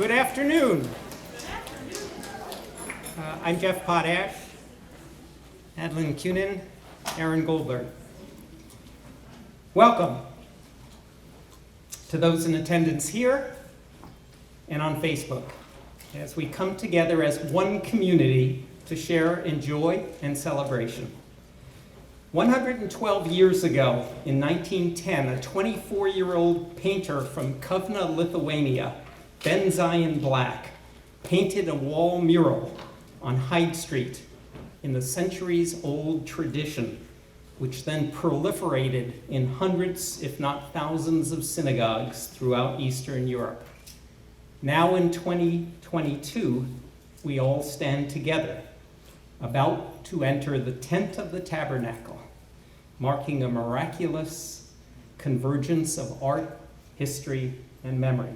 Good afternoon. I'm Jeff Potash, Adeline Kunin, Aaron Goldberg. Welcome to those in attendance here and on Facebook as we come together as one community to share in joy and celebration. 112 years ago, in 1910, a 24-year-old painter from Kovna, Lithuania, Ben Zion Black, painted a wall mural on Hyde Street in the centuries-old tradition, which then proliferated in hundreds, if not thousands, of synagogues throughout Eastern Europe. Now in 2022, we all stand together, about to enter the tent of the tabernacle, marking a miraculous convergence of art, history, and memory.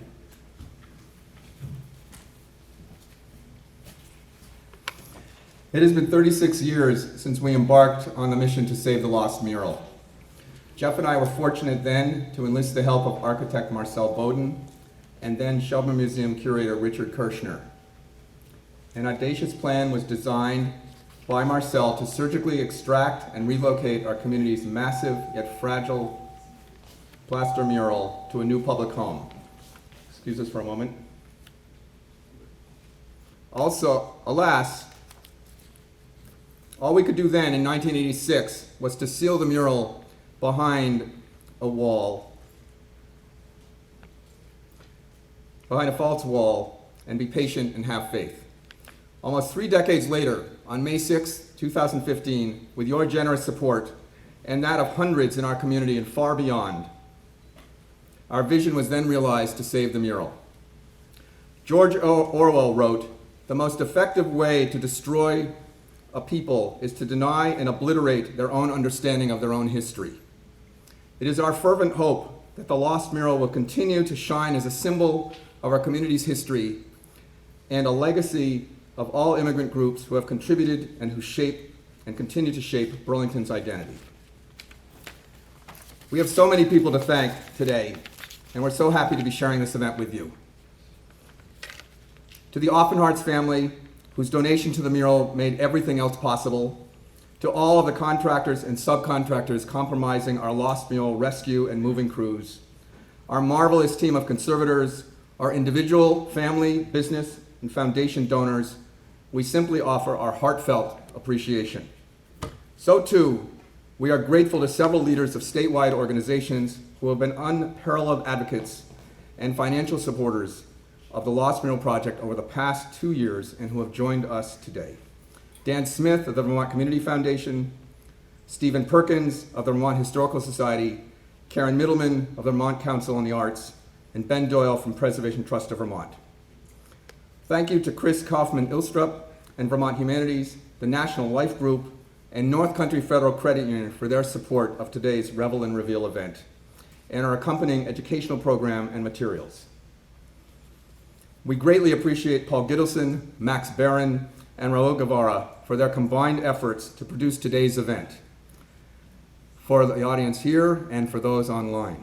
It has been 36 years since we embarked on the mission to save the lost mural. Jeff and I were fortunate then to enlist the help of architect Marcel Bowden and then Shelburne Museum curator Richard Kirshner. An audacious plan was designed by Marcel to surgically extract and relocate our community's massive yet fragile plaster mural to a new public home. Excuse us for a moment. Also, alas, all we could do then in 1986 was to seal the mural behind a wall, behind a false wall, and be patient and have faith. Almost 3 decades later, on May 6, 2015, with your generous support and that of hundreds in our community and far beyond, our vision was then realized to save the mural. George Orwell wrote, "The most effective way to destroy a people is to deny and obliterate their own understanding of their own history." It is our fervent hope that the lost mural will continue to shine as a symbol of our community's history and a legacy of all immigrant groups who have contributed and who shape and continue to shape Burlington's identity. We have so many people to thank today, and we're so happy to be sharing this event with you. To the Offenhartz family, whose donation to the mural made everything else possible, to all of the contractors and subcontractors comprising our lost mural rescue and moving crews, our marvelous team of conservators, our individual, family, business, and foundation donors, we simply offer our heartfelt appreciation. So too, we are grateful to several leaders of statewide organizations who have been unparalleled advocates and financial supporters of the Lost Mural Project over the past 2 years and who have joined us today. Dan Smith of the Vermont Community Foundation, Stephen Perkins of the Vermont Historical Society, Karen Middleman of the Vermont Council on the Arts, and Ben Doyle from Preservation Trust of Vermont. Thank you to Chris Kaufman-Ilstrup and Vermont Humanities, the National Life Group, and North Country Federal Credit Union for their support of today's Revel and Reveal event and our accompanying educational program and materials. We greatly appreciate Paul Gittleson, Max Barron, and Raul Guevara for their combined efforts to produce today's event, for the audience here and for those online.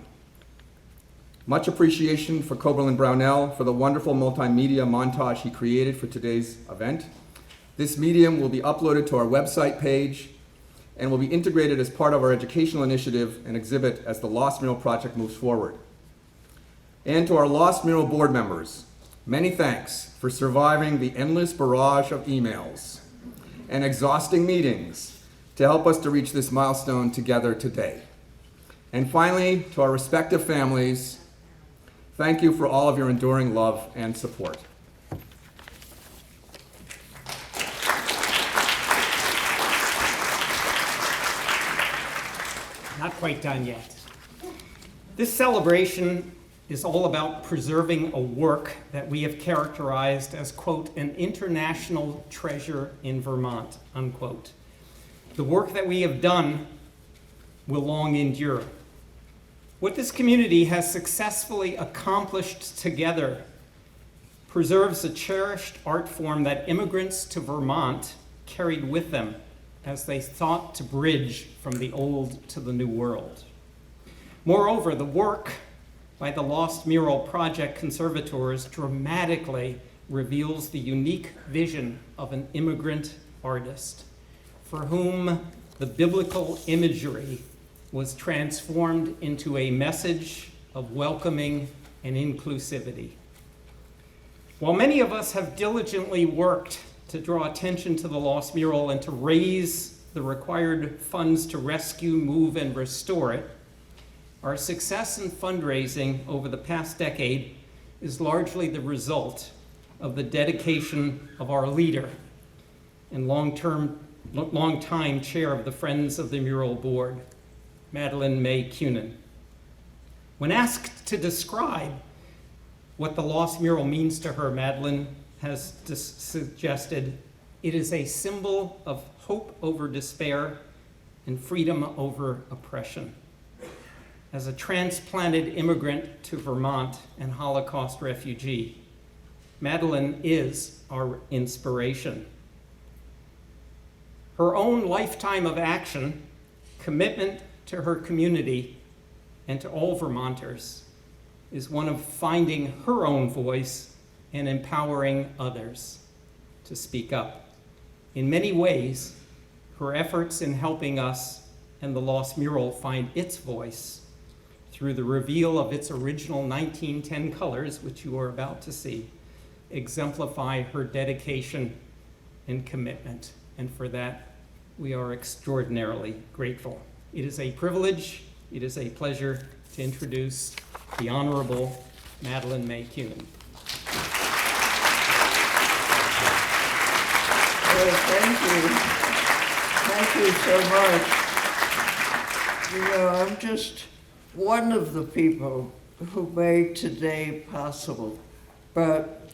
Much appreciation for Coberlin Brownell for the wonderful multimedia montage he created for today's event. This medium will be uploaded to our website page and will be integrated as part of our educational initiative and exhibit as the Lost Mural Project moves forward. And to our Lost Mural board members, many thanks for surviving the endless barrage of emails and exhausting meetings to help us to reach this milestone together today. And finally, to our respective families, thank you for all of your enduring love and support. Not quite done yet. This celebration is all about preserving a work that we have characterized as, quote, an international treasure in Vermont, unquote. The work that we have done will long endure. What this community has successfully accomplished together preserves a cherished art form that immigrants to Vermont carried with them as they sought to bridge from the old to the new world. Moreover, the work by the Lost Mural Project conservators dramatically reveals the unique vision of an immigrant artist for whom the biblical imagery was transformed into a message of welcoming and inclusivity. While many of us have diligently worked to draw attention to the Lost Mural and to raise the required funds to rescue, move, and restore it, our success in fundraising over the past decade is largely the result of the dedication of our leader and long-time chair of the Friends of the Mural Board, Madeline May Cunin. When asked to describe what the Lost Mural means to her, Madeline has suggested it is a symbol of hope over despair and freedom over oppression. As a transplanted immigrant to Vermont and Holocaust refugee, Madeline is our inspiration. Her own lifetime of action, commitment to her community, and to all Vermonters is one of finding her own voice and empowering others to speak up. In many ways, her efforts in helping us and the Lost Mural find its voice through the reveal of its original 1910 colors, which you are about to see, exemplify her dedication and commitment. And for that, we are extraordinarily grateful. It is a privilege, it is a pleasure to introduce the Honorable Madeline May Cunin. Thank you. Thank you so much. You know, I'm just one of the people who made today possible. But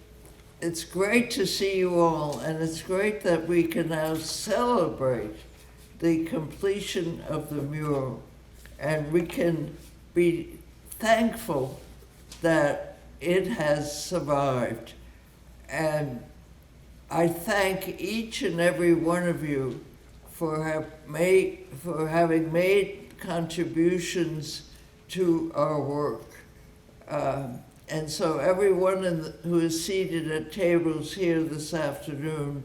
it's great to see you all, and it's great that we can now celebrate the completion of the mural. And we can be thankful that it has survived. And I thank each and every one of you for having made contributions to our work. And so everyone who is seated at tables here this afternoon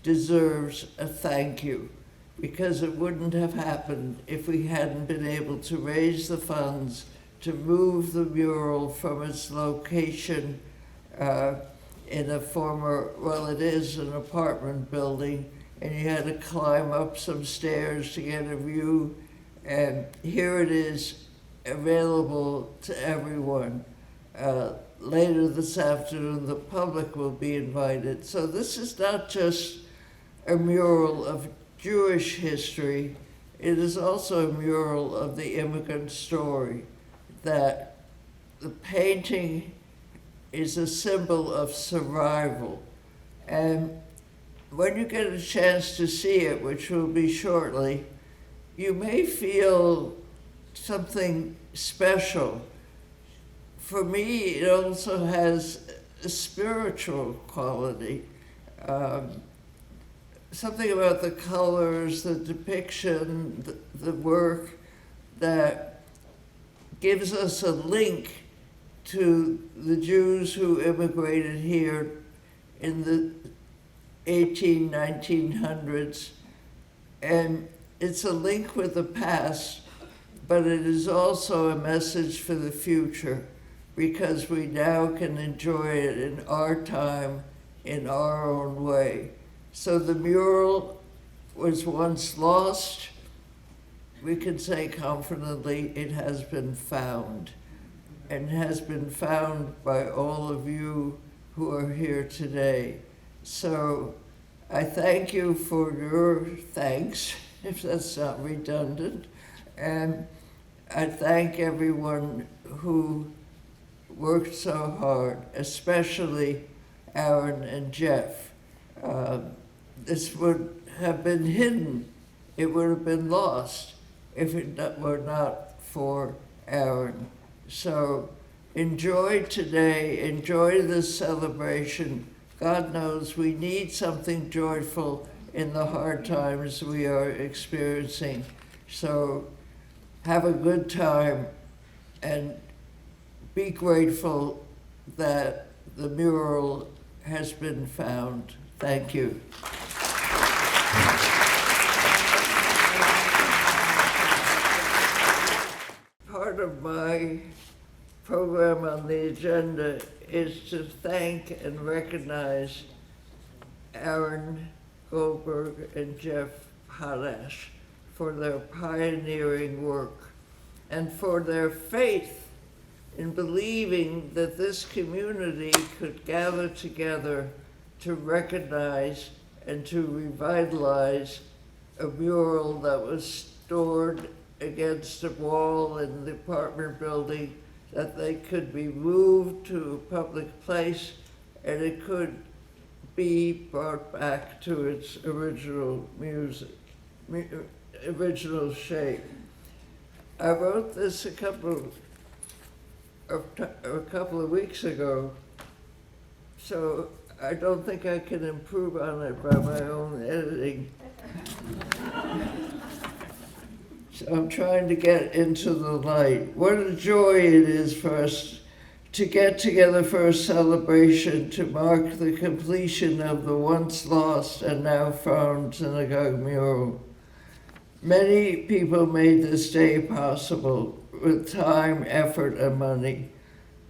deserves a thank you, because it wouldn't have happened if we hadn't been able to raise the funds to move the mural from its location in a former, well, it is an apartment building, and you had to climb up some stairs to get a view, and here it is available to everyone. Later this afternoon, the public will be invited. So this is not just a mural of Jewish history, it is also a mural of the immigrant story, that the painting is a symbol of survival. And when you get a chance to see it, which will be shortly, you may feel something special. For me, it also has a spiritual quality. Something about the colors, the depiction, the work that gives us a link to the Jews who immigrated here in the 1900s. And it's a link with the past, but it is also a message for the future, because we now can enjoy it in our time, in our own way. So the mural was once lost. We can say confidently it has been found, and has been found by all of you who are here today. So I thank you for your thanks, if that's not redundant, and I thank everyone who worked so hard, especially Aaron and Jeff. This would have been hidden. It would have been lost if it were not for Aaron. So enjoy today, enjoy this celebration. God knows we need something joyful in the hard times we are experiencing. So have a good time and be grateful that the mural has been found. Thank you. Part of my program on the agenda is to thank and recognize Aaron Goldberg and Jeff Potash for their pioneering work and for their faith in believing that this community could gather together to recognize and to revitalize a mural that was stored against a wall in the apartment building, that they could be moved to a public place and it could be brought back to its original original shape. I wrote this a couple of weeks ago, so I don't think I can improve on it by my own editing. So I'm trying to get into the light. What a joy it is for us to get together for a celebration to mark the completion of the once lost and now found synagogue mural. Many people made this day possible with time, effort, and money,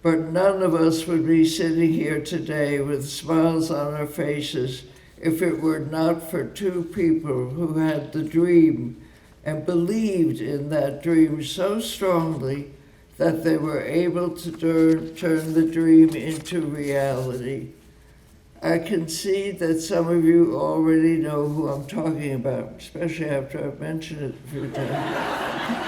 but none of us would be sitting here today with smiles on our faces if it were not for two people who had the dream and believed in that dream so strongly that they were able to turn the dream into reality. I can see that some of you already know who I'm talking about, especially after I've mentioned it a few times.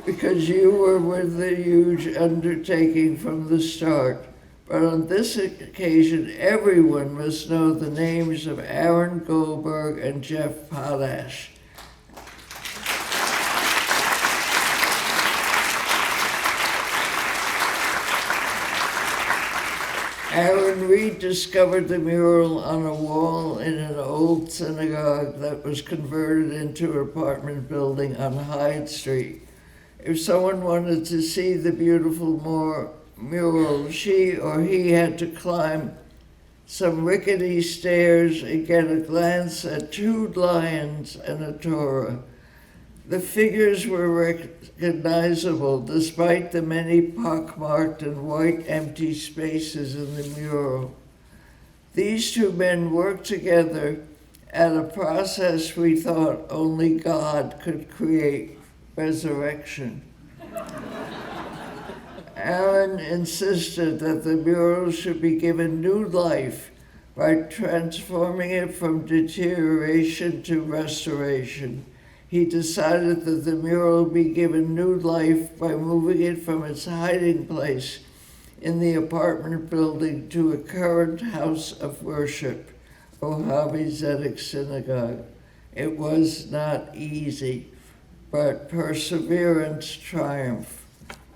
Because you were with the huge undertaking from the start. But on this occasion, everyone must know the names of Aaron Goldberg and Jeff Potash. Aaron rediscovered the mural on a wall in an old synagogue that was converted into an apartment building on Hyde Street. If someone wanted to see the beautiful mural, she or he had to climb some rickety stairs and get a glance at two lions and a Torah. The figures were recognizable despite the many pockmarked and white empty spaces in the mural. These two men worked together at a process we thought only God could create: resurrection. Aaron insisted that the mural should be given new life by transforming it from deterioration to restoration. He decided that the mural be given new life by moving it from its hiding place in the apartment building to a current house of worship, Ohavi Zedek Synagogue. It was not easy, but perseverance triumphed.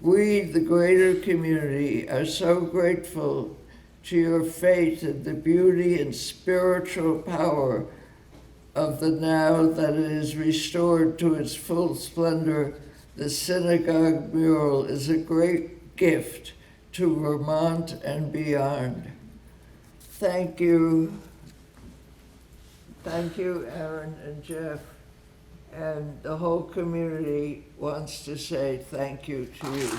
We, the greater community, are so grateful to your faith in the beauty and spiritual power of the now that it is restored to its full splendor. The synagogue mural is a great gift to Vermont and beyond. Thank you. Thank you, Aaron and Jeff. And the whole community wants to say thank you to you.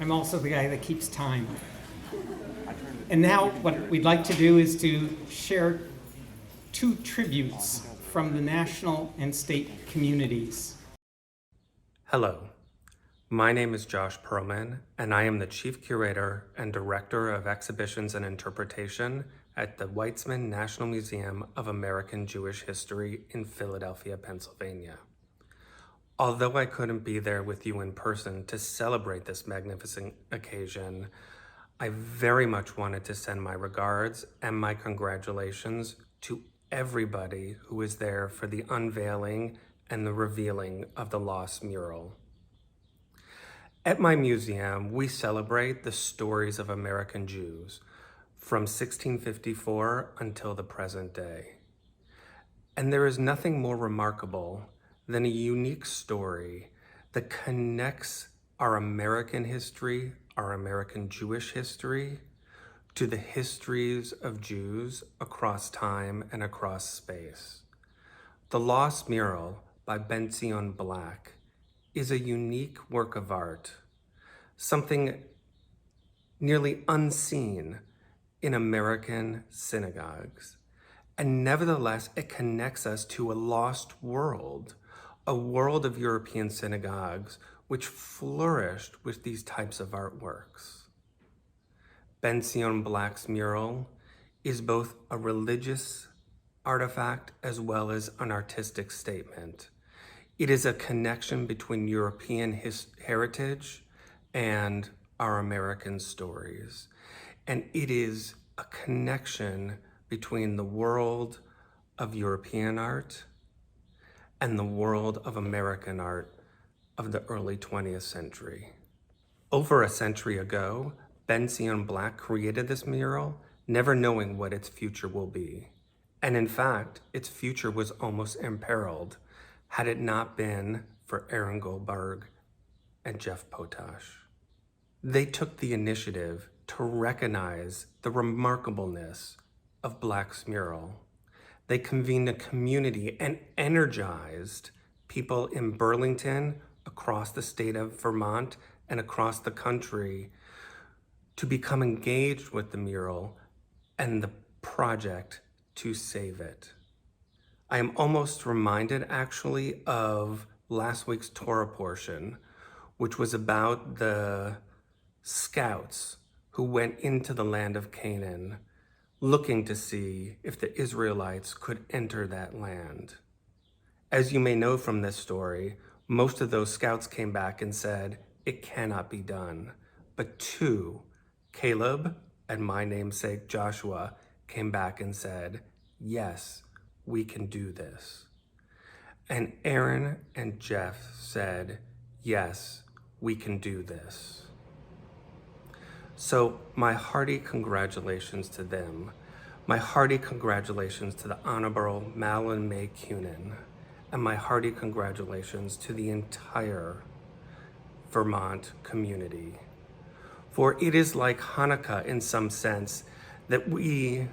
I'm also the guy that keeps time. And now what we'd like to do is to share two tributes from the national and state communities. Hello, my name is Josh Perlman, and I am the Chief Curator and Director of Exhibitions and Interpretation at the Weitzman National Museum of American Jewish History in Philadelphia, Pennsylvania. Although I couldn't be there with you in person to celebrate this magnificent occasion, I very much wanted to send my regards and my congratulations to everybody who was there for the unveiling and the revealing of the lost mural. At my museum, we celebrate the stories of American Jews from 1654 until the present day. And there is nothing more remarkable than a unique story that connects our American history, our American Jewish history, to the histories of Jews across time and across space. The Lost Mural by Ben-Zion Black is a unique work of art, something nearly unseen in American synagogues. And nevertheless, it connects us to a lost world, a world of European synagogues which flourished with these types of artworks. Ben-Zion Black's mural is both a religious artifact as well as an artistic statement. It is a connection between European heritage and our American stories. And it is a connection between the world of European art and the world of American art of the early 20th century. Over a century ago, Ben-Zion Black created this mural, never knowing what its future will be. And in fact, its future was almost imperiled had it not been for Aaron Goldberg and Jeff Potash. They took the initiative to recognize the remarkableness of Black's mural. They convened a community and energized people in Burlington, across the state of Vermont, and across the country to become engaged with the mural and the project to save it. I am almost reminded actually of last week's Torah portion, which was about the scouts who went into the land of Canaan looking to see if the Israelites could enter that land. As you may know from this story, most of those scouts came back and said, it cannot be done. But two, Caleb and my namesake Joshua, came back and said, yes, we can do this. And Aaron and Jeff said, yes, we can do this. So my hearty congratulations to them. My hearty congratulations to the Honorable Madeline May Cunin, and my hearty congratulations to the entire Vermont community. For it is like Hanukkah in some sense that we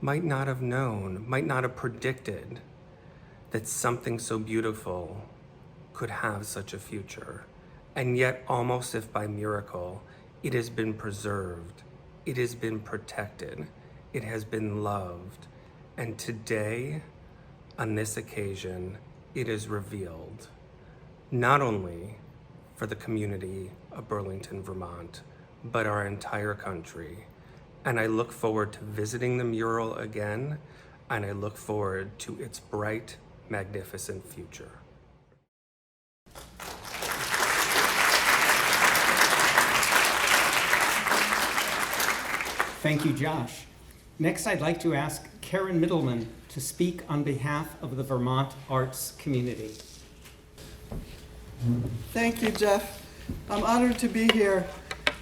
might not have known, might not have predicted that something so beautiful could have such a future. And yet, almost if by miracle, it has been preserved, it has been protected, it has been loved. And today, on this occasion, it is revealed, not only for the community of Burlington, Vermont, but our entire country. And I look forward to visiting the mural again, and I look forward to its bright, magnificent future. Thank you, Josh. Next, I'd like to ask Karen Middleman to speak on behalf of the Vermont arts community. Thank you, Jeff. I'm honored to be here.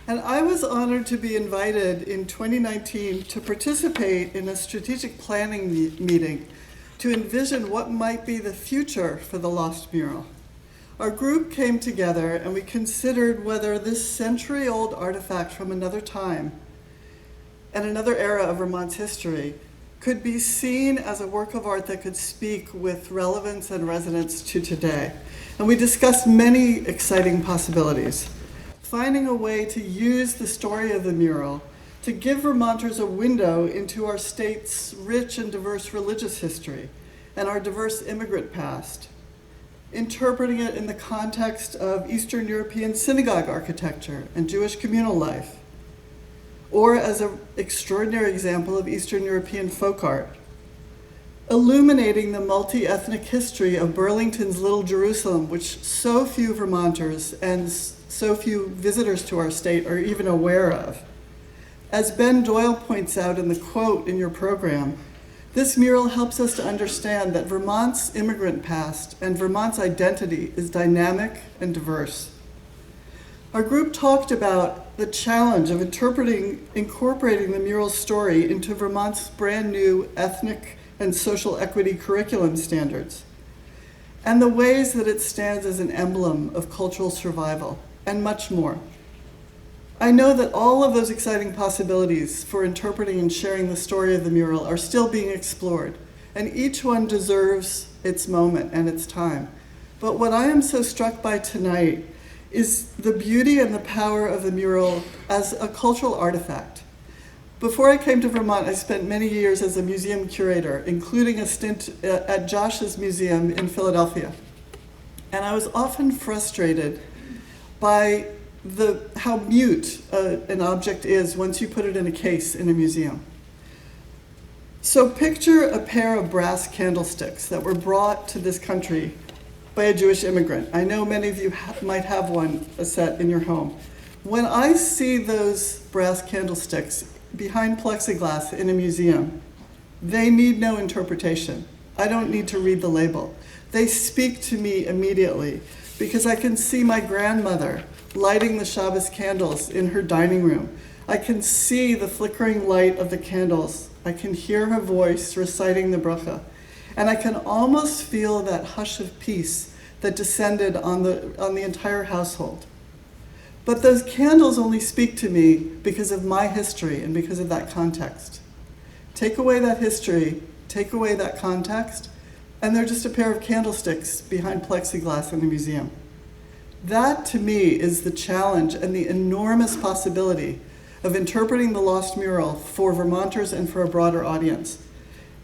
And I was honored to be invited in 2019 to participate in a strategic planning meeting to envision what might be the future for the Lost Mural. Our group came together and we considered whether this century-old artifact from another time and another era of Vermont's history could be seen as a work of art that could speak with relevance and resonance to today. And we discussed many exciting possibilities. Finding a way to use the story of the mural to give Vermonters a window into our state's rich and diverse religious history and our diverse immigrant past. Interpreting it in the context of Eastern European synagogue architecture and Jewish communal life, or as an extraordinary example of Eastern European folk art. Illuminating the multi-ethnic history of Burlington's Little Jerusalem, which so few Vermonters and so few visitors to our state are even aware of. As Ben Doyle points out in the quote in your program, This mural helps us to understand that Vermont's immigrant past and Vermont's identity is dynamic and diverse. Our group talked about the challenge of incorporating the mural's story into Vermont's brand new ethnic and social equity curriculum standards, and the ways that it stands as an emblem of cultural survival, and much more. I know that all of those exciting possibilities for interpreting and sharing the story of the mural are still being explored, and each one deserves its moment and its time. But what I am so struck by tonight is the beauty and the power of the mural as a cultural artifact. Before I came to Vermont, I spent many years as a museum curator, including a stint at Josh's Museum in Philadelphia. And I was often frustrated by how mute an object is once you put it in a case in a museum. So picture a pair of brass candlesticks that were brought to this country by a Jewish immigrant. I know many of you might have a set in your home. When I see those brass candlesticks behind plexiglass in a museum, they need no interpretation. I don't need to read the label. They speak to me immediately because I can see my grandmother lighting the Shabbos candles in her dining room. I can see the flickering light of the candles. I can hear her voice reciting the bracha. And I can almost feel that hush of peace that descended on the entire household. But those candles only speak to me because of my history and because of that context. Take away that history, take away that context, and they're just a pair of candlesticks behind plexiglass in a museum. That, to me, is the challenge and the enormous possibility of interpreting the Lost Mural for Vermonters and for a broader audience.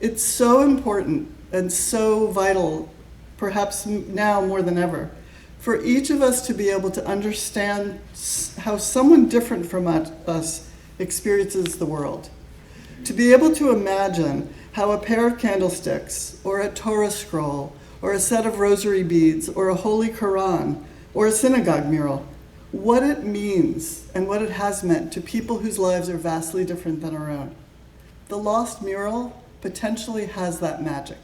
It's so important and so vital, perhaps now more than ever, for each of us to be able to understand how someone different from us experiences the world. To be able to imagine how a pair of candlesticks, or a Torah scroll, or a set of rosary beads, or a Holy Quran, or a synagogue mural, what it means and what it has meant to people whose lives are vastly different than our own. The Lost Mural potentially has that magic.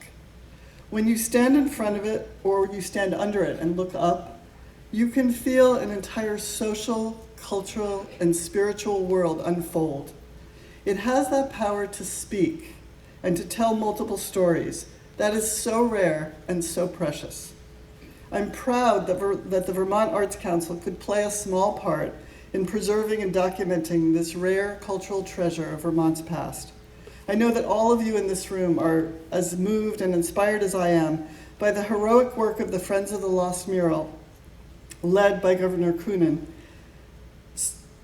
When you stand in front of it or you stand under it and look up, you can feel an entire social, cultural, and spiritual world unfold. It has that power to speak and to tell multiple stories that is so rare and so precious. I'm proud that the Vermont Arts Council could play a small part in preserving and documenting this rare cultural treasure of Vermont's past. I know that all of you in this room are as moved and inspired as I am by the heroic work of the Friends of the Lost Mural, led by Governor Coonan,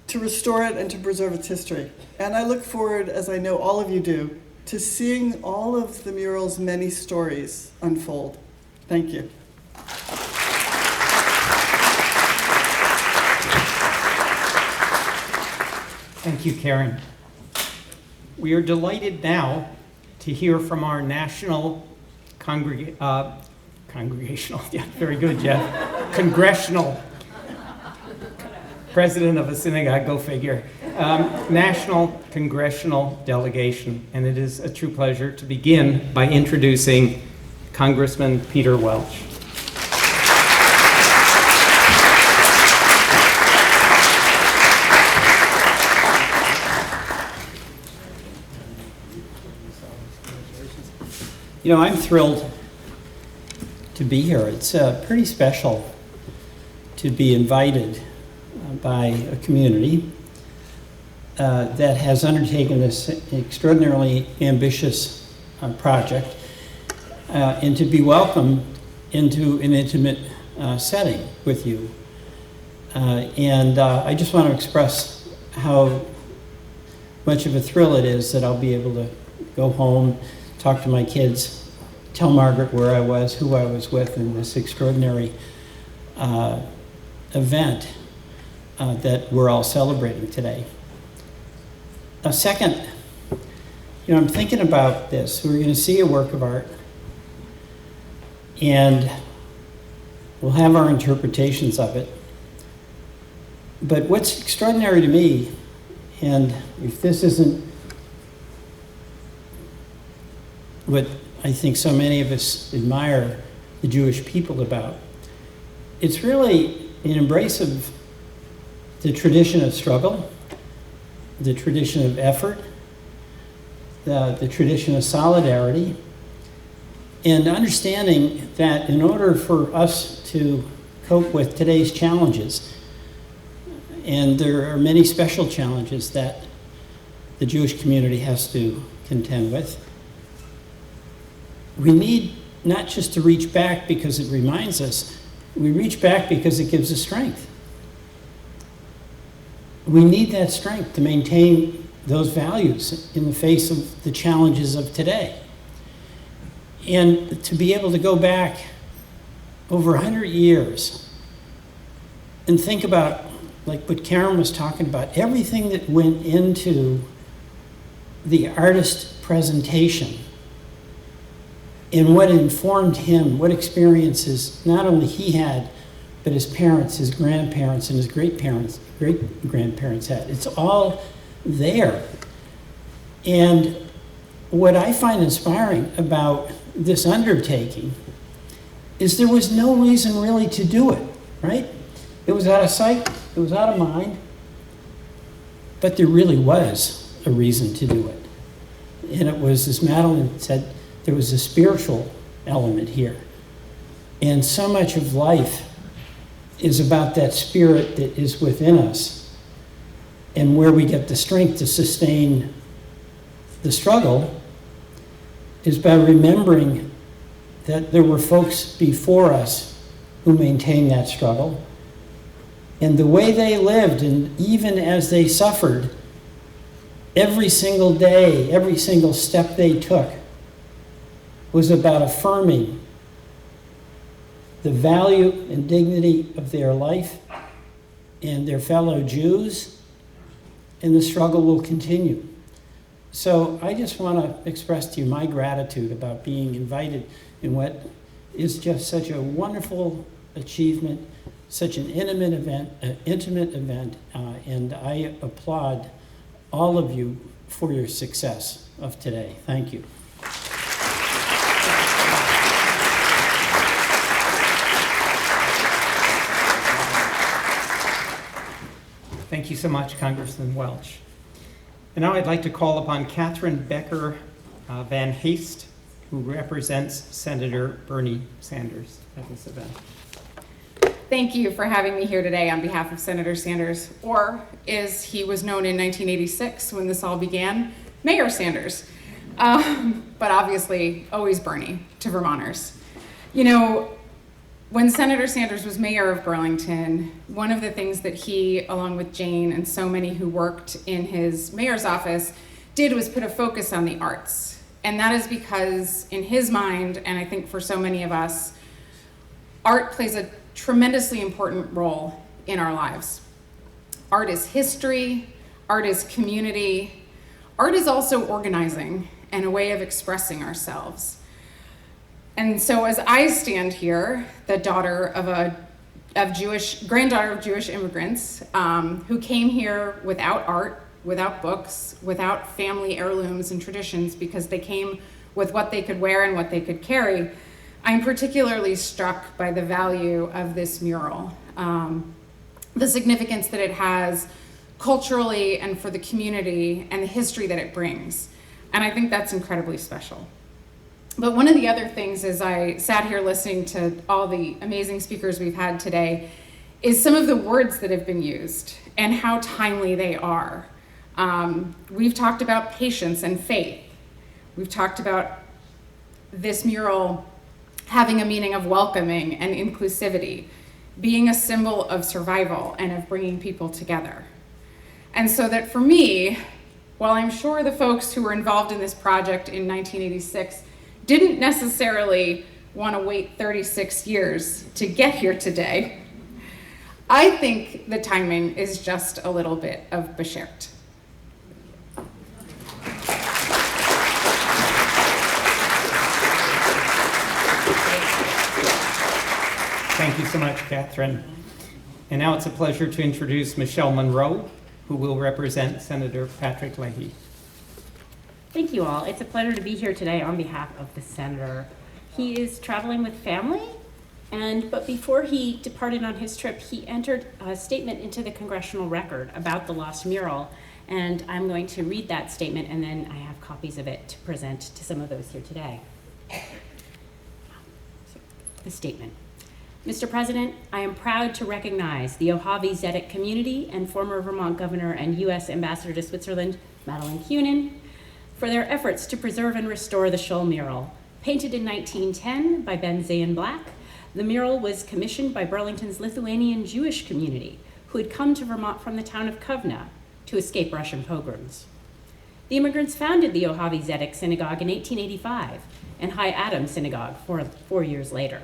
to restore it and to preserve its history. And I look forward, as I know all of you do, to seeing all of the mural's many stories unfold. Thank you. Thank you, Karen. We are delighted now to hear from our national congregational, yeah, very good, Jeff, congressional, president of a synagogue, go figure, national congressional delegation. And it is a true pleasure to begin by introducing Congressman Peter Welch. You know, I'm thrilled to be here. It's pretty special to be invited by a community that has undertaken this extraordinarily ambitious project and to be welcomed into an intimate setting with you. And I just want to express how much of a thrill it is that I'll be able to go home, talk to my kids, tell Margaret where I was, who I was with in this extraordinary event that we're all celebrating today. Second, you know, I'm thinking about this. We're going to see a work of art, and we'll have our interpretations of it. But what's extraordinary to me, and if this isn't what I think so many of us admire the Jewish people about. It's really an embrace of the tradition of struggle, the tradition of effort, the tradition of solidarity, and understanding that in order for us to cope with today's challenges, and there are many special challenges that the Jewish community has to contend with, we need not just to reach back because it reminds us, we reach back because it gives us strength. We need that strength to maintain those values in the face of the challenges of today. And to be able to go back over 100 years and think about, like what Karen was talking about, everything that went into the artist presentation and what informed him, what experiences not only he had, but his parents, his grandparents, and his great-grandparents had. It's all there. And what I find inspiring about this undertaking is there was no reason really to do it, right? It was out of sight, it was out of mind, but there really was a reason to do it. And it was, as Madeline said, there was a spiritual element here. And so much of life is about that spirit that is within us and where we get the strength to sustain the struggle is by remembering that there were folks before us who maintained that struggle. And the way they lived, and even as they suffered, every single day, every single step they took was about affirming the value and dignity of their life and their fellow Jews, and the struggle will continue. So I just want to express to you my gratitude about being invited in what is just such a wonderful achievement, such an intimate event, and I applaud all of you for your success of today. Thank you. Thank you so much, Congressman Welch. And now I'd like to call upon Catherine Becker Van Haste, who represents Senator Bernie Sanders at this event. Thank you for having me here today on behalf of Senator Sanders, or as he was known in 1986 when this all began, Mayor Sanders. But obviously, always Bernie to Vermonters. You know, when Senator Sanders was mayor of Burlington, one of the things that he, along with Jane and so many who worked in his mayor's office, did was put a focus on the arts. And that is because in his mind, and I think for so many of us, art plays a tremendously important role in our lives. Art is history, art is community, art is also organizing and a way of expressing ourselves. And so as I stand here, the granddaughter of Jewish immigrants who came here without art, without books, without family heirlooms and traditions because they came with what they could wear and what they could carry, I'm particularly struck by the value of this mural, the significance that it has culturally and for the community and the history that it brings. And I think that's incredibly special. But one of the other things as I sat here listening to all the amazing speakers we've had today is some of the words that have been used and how timely they are. We've talked about patience and faith. We've talked about this mural having a meaning of welcoming and inclusivity, being a symbol of survival and of bringing people together. And so that for me, while I'm sure the folks who were involved in this project in 1986 didn't necessarily want to wait 36 years to get here today, I think the timing is just a little bit of beshert. Thank you so much, Catherine. And now it's a pleasure to introduce Michelle Monroe, who will represent Senator Patrick Leahy. Thank you all. It's a pleasure to be here today on behalf of the senator. He is traveling with family, but before he departed on his trip, he entered a statement into the congressional record about the lost mural, and I'm going to read that statement, and then I have copies of it to present to some of those here today. The statement. Mr. President, I am proud to recognize the Mojave Zedek community and former Vermont Governor and U.S. Ambassador to Switzerland, Madeline Kunin, for their efforts to preserve and restore the Scholl mural. Painted in 1910 by Ben Zayin Black, the mural was commissioned by Burlington's Lithuanian Jewish community, who had come to Vermont from the town of Kovna to escape Russian pogroms. The immigrants founded the Mojave Zedek Synagogue in 1885 and High Adam Synagogue 4 years later.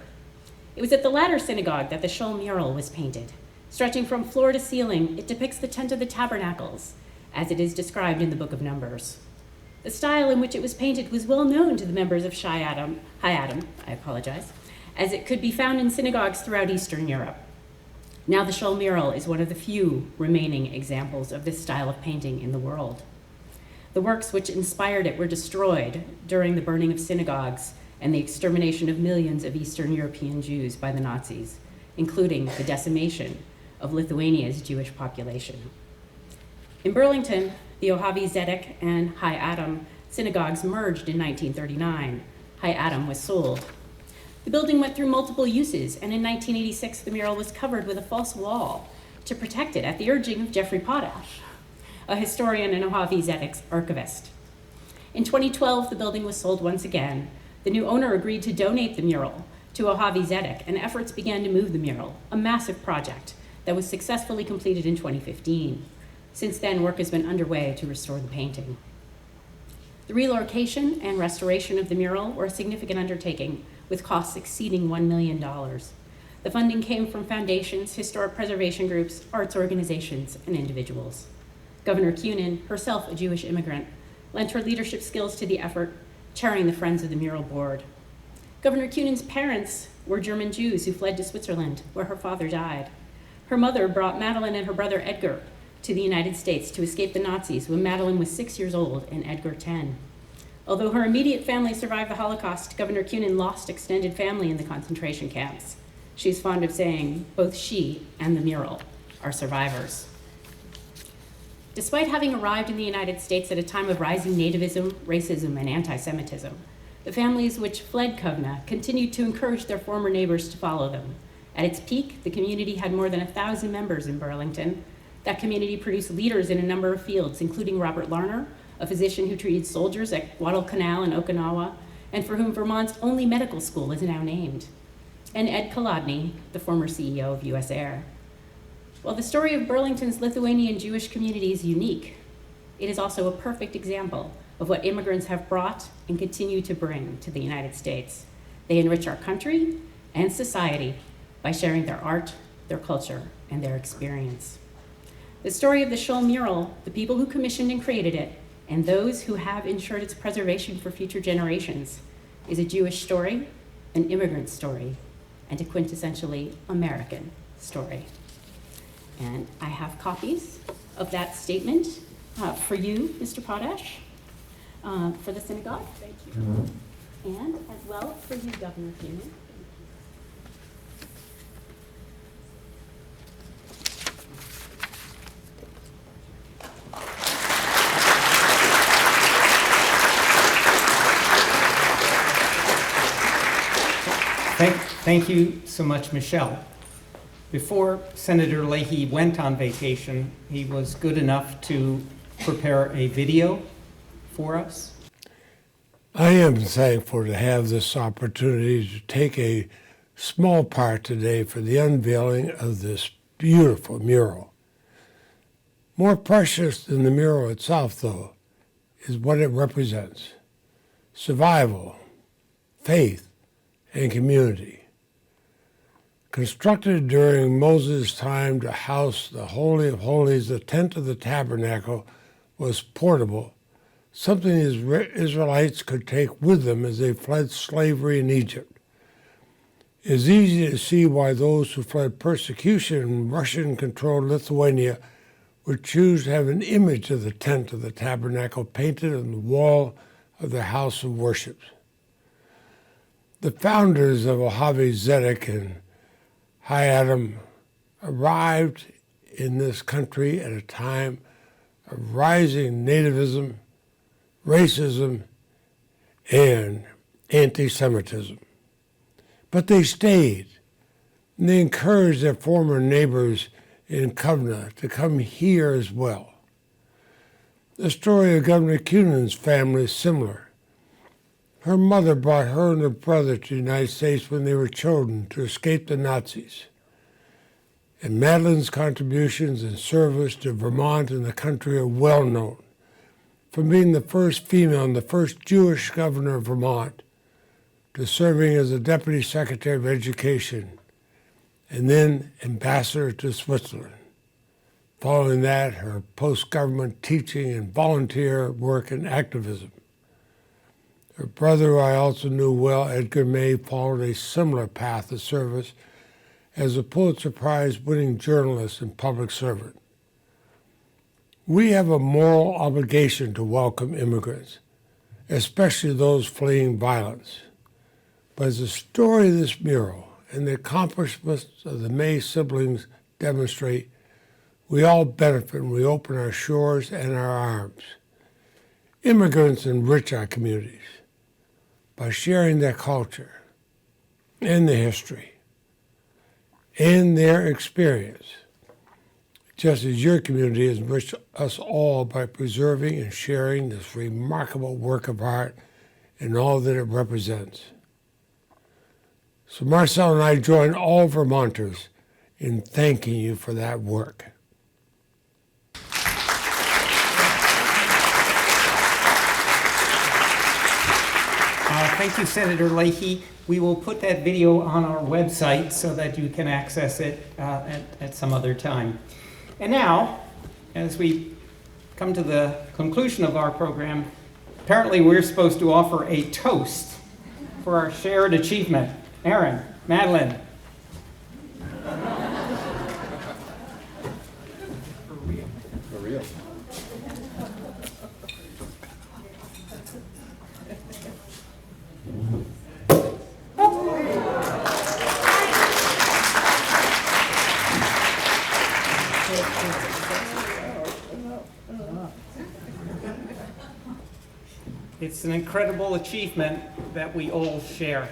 It was at the latter synagogue that the Scholl mural was painted. Stretching from floor to ceiling, it depicts the tent of the tabernacles, as it is described in the Book of Numbers. The style in which it was painted was well known to the members of High Adam, as it could be found in synagogues throughout Eastern Europe. Now the Scholl mural is one of the few remaining examples of this style of painting in the world. The works which inspired it were destroyed during the burning of synagogues and the extermination of millions of Eastern European Jews by the Nazis, including the decimation of Lithuania's Jewish population. In Burlington, the Mojave Zedek and High Adam synagogues merged in 1939. High Adam was sold. The building went through multiple uses, and in 1986, the mural was covered with a false wall to protect it at the urging of Jeffrey Potash, a historian and Mojave Zedek's archivist. In 2012, the building was sold once again. The new owner agreed to donate the mural to Mojave Zedek, and efforts began to move the mural, a massive project that was successfully completed in 2015. Since then, work has been underway to restore the painting. The relocation and restoration of the mural were a significant undertaking, with costs exceeding $1 million. The funding came from foundations, historic preservation groups, arts organizations, and individuals. Governor Kunin, herself a Jewish immigrant, lent her leadership skills to the effort, chairing the Friends of the Mural Board. Governor Kunin's parents were German Jews who fled to Switzerland, where her father died. Her mother brought Madeline and her brother Edgar to the United States to escape the Nazis when Madeline was 6 years old and Edgar 10. Although her immediate family survived the Holocaust, Governor Kunin lost extended family in the concentration camps. She's fond of saying both she and the mural are survivors. Despite having arrived in the United States at a time of rising nativism, racism, and anti-Semitism, the families which fled Kovna continued to encourage their former neighbors to follow them. At its peak, the community had more than 1,000 members in Burlington. That community produced leaders in a number of fields, including Robert Larner, a physician who treated soldiers at Guadalcanal in Okinawa, and for whom Vermont's only medical school is now named, and Ed Kolodny, the former CEO of US Air. While the story of Burlington's Lithuanian Jewish community is unique, it is also a perfect example of what immigrants have brought and continue to bring to the United States. They enrich our country and society by sharing their art, their culture, and their experience. The story of the Scholl mural, the people who commissioned and created it, and those who have ensured its preservation for future generations, is a Jewish story, an immigrant story, and a quintessentially American story. And I have copies of that statement for you, Mr. Potash, for the synagogue. Thank you. And as well for you, Governor Kunin. Thank you so much, Michelle. Before Senator Leahy went on vacation, he was good enough to prepare a video for us. I am thankful to have this opportunity to take a small part today for the unveiling of this beautiful mural. More precious than the mural itself, though, is what it represents: survival, faith, and community. Constructed during Moses' time to house the Holy of Holies, the tent of the tabernacle was portable, something Israelites could take with them as they fled slavery in Egypt. It is easy to see why those who fled persecution in Russian-controlled Lithuania would choose to have an image of the tent of the tabernacle painted on the wall of their house of worship. The founders of Mojave Zedek and Hayadam arrived in this country at a time of rising nativism, racism, and anti-Semitism. But they stayed, and they encouraged their former neighbors in Kovna to come here as well. The story of Governor Cunan's family is similar. Her mother brought her and her brother to the United States when they were children to escape the Nazis. And Madeline's contributions and service to Vermont and the country are well known, from being the first female and the first Jewish governor of Vermont to serving as the Deputy Secretary of Education and then ambassador to Switzerland. Following that, her post-government teaching and volunteer work and activism. Her brother, who I also knew well, Edgar May, followed a similar path of service as a Pulitzer Prize-winning journalist and public servant. We have a moral obligation to welcome immigrants, especially those fleeing violence. But as the story of this mural and the accomplishments of the May siblings demonstrate, we all benefit when we open our shores and our arms. Immigrants enrich our communities by sharing their culture and their history and their experience, just as your community has enriched us all by preserving and sharing this remarkable work of art and all that it represents. So Marcel and I join all Vermonters in thanking you for that work. Thank you, Senator Leahy. We will put that video on our website so that you can access it at some other time. And now, as we come to the conclusion of our program, apparently we're supposed to offer a toast for our shared achievement. Aaron, Madeline. For real. It's an incredible achievement that we all share.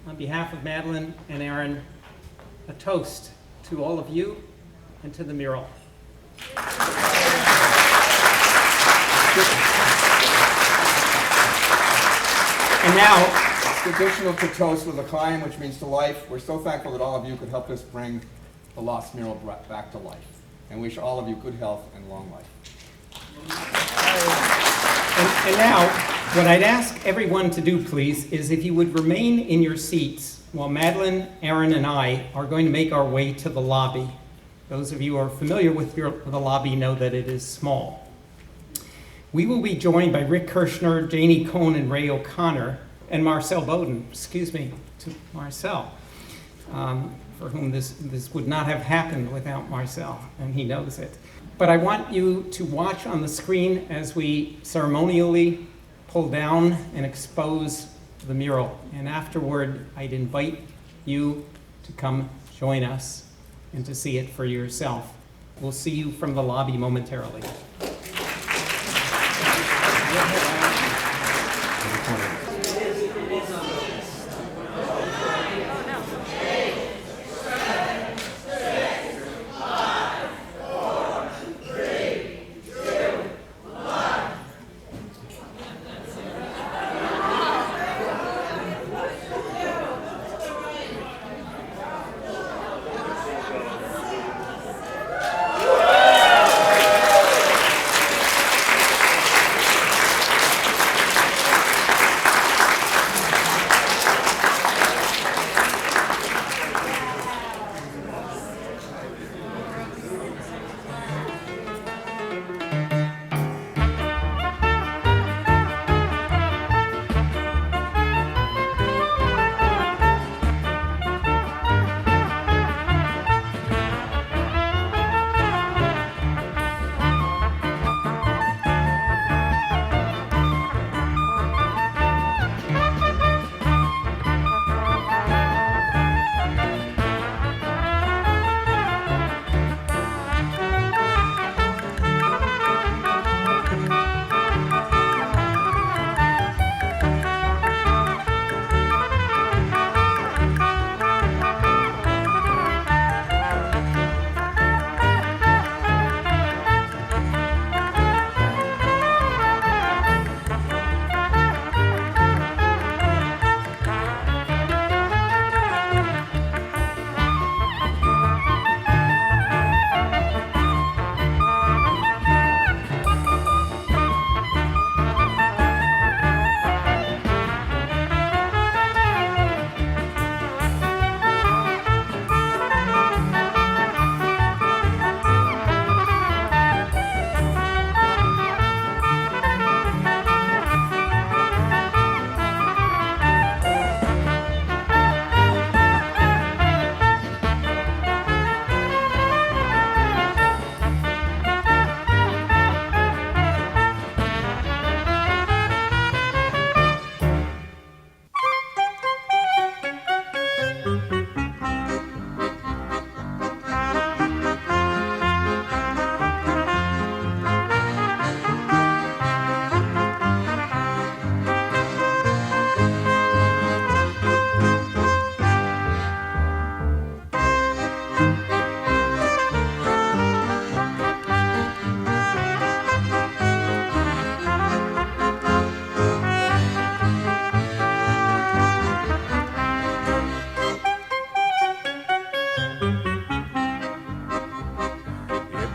On behalf of Madeline and Aaron, a toast to all of you and to the mural. And now, Traditional to toast with a kind, which means to life. We're so thankful that all of you could help us bring the lost mural back to life. And wish all of you good health and long life. And now, what I'd ask everyone to do, please, is if you would remain in your seats while Madeline, Aaron, and I are going to make our way to the lobby. Those of you who are familiar with the lobby know that it is small. We will be joined by Rick Kirshner, Janie Cohn, and Ray O'Connor, and Marcel Bowden, to Marcel, for whom this would not have happened without Marcel, and he knows it. But I want you to watch on the screen as we ceremonially pull down and expose the mural. And afterward, I'd invite you to come join us and to see it for yourself. We'll see you from the lobby momentarily.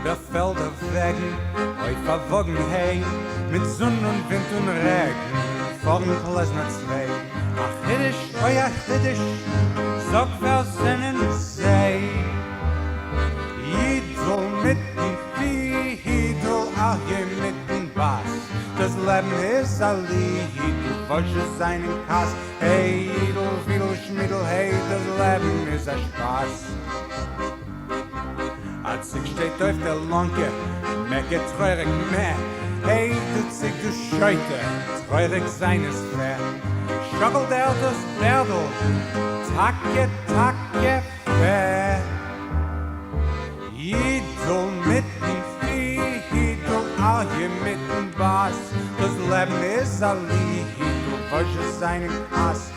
Über Felder Wegen, euch verwogen hey, mit Sonn und Wind und Regen, vorn Klesner zwei. Ach, Hiddisch, sag wer sinnen sei. Jidl mitten Vieh, Hidl auch je mitten Bass. Das Leben ist a Lied, du wolltest seinen Kass. Hey, Jidl, Fiedl, Schmiedl, hey, das Leben ist a Spaß. Als ich steht auf der Lonke, mecke treurig mehr. Hey, du Zick, du Scheute, treurig sein ist fair. Schockelt das Bärdl, Tacke, fair. Jidl mitten Vieh, Jidl auch je mitten Bass. Das Leben ist a Lied, du wolltest seinen Kass.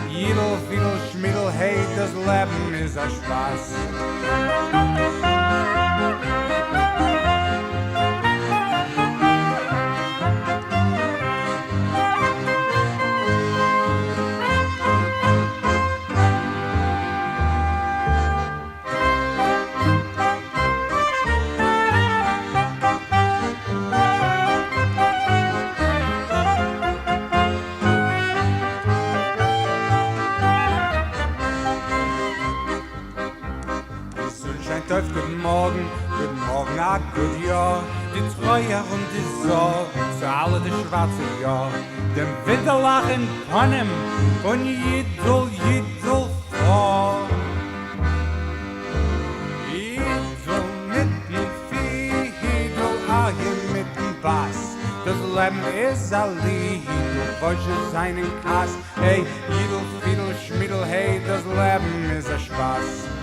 Jidl, Fiedl, Schmiedl, hey, das Leben ist a Spaß. Guten Morgen, a good Jahr. Die Treue und die Sorge, zu alle die schwarze Jahr. Dem Winterlachen Panem von Jidl vor. Jidl mitten Vieh, Jidl auch hier mitten Bass. Das Leben ist a Lied, du wolltest seinen Kass. Hey, Jidl, Fiedl, Schmiedl, hey, das Leben ist a Spaß.